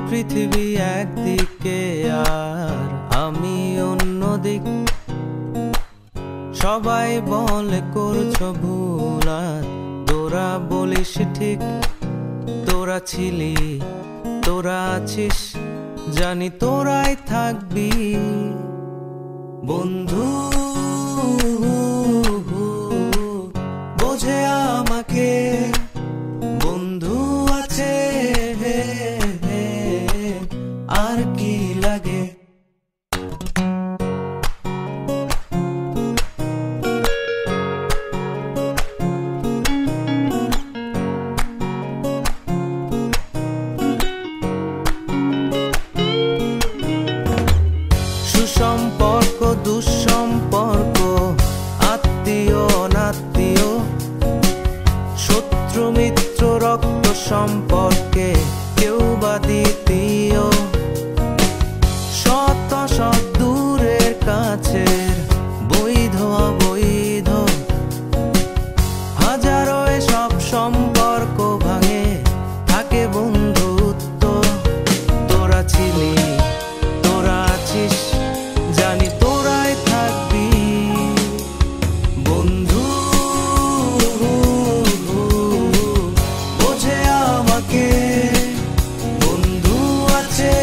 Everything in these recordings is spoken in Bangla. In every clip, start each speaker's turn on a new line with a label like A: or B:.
A: পৃথিবী একদিকে আর আমি অন্যদিক। সবাই বলে করছো ভুল আর তোরা বলিস ঠিক। তোরা ছিলি, তোরা আছিস, জানি তোরাই থাকবি বন্ধু। বোঝে আমাকে বন্ধু আছে, আর কি লাগে। সুসম্পর্ক দুঃসম্পর্ক, আত্মীয় অনাত্মীয়, শত্রু মিত্র রক্ত সম্পর্কে কেউ বা দ্বিতীয়। শত শত দূরের কাছের, বৈধ অবৈধ, হাজারো এসব সম্পর্ক ভাঙে, থাকে বন্ধুত্ব। তোরা ছিলি, তোরা আছিস, জানি তোরাই থাকবি বন্ধু। বোঝে আমাকে বন্ধু আছে,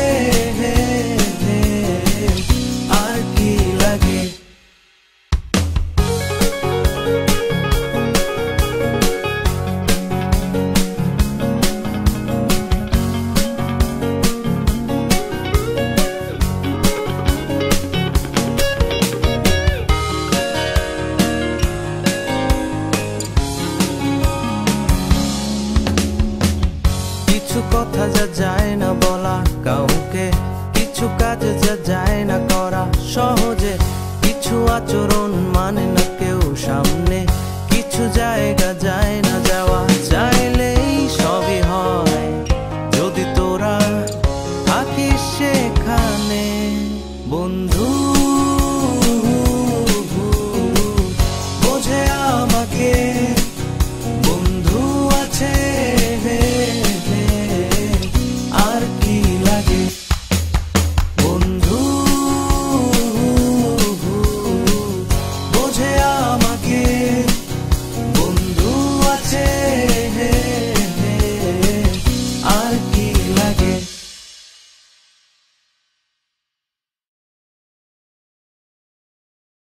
A: আর কি লাগে। কিছু কথা যা যায় না বলা কাউকে, কিছু কাজ যা যায় না করা সহজে, কিছু আচরণ মানে না কেউ সামনে, কিছু জায়গা যায় না যাওয়া, চাইলেই সবই হয় যদি তোরা থাকিস সেখানে বন্ধু।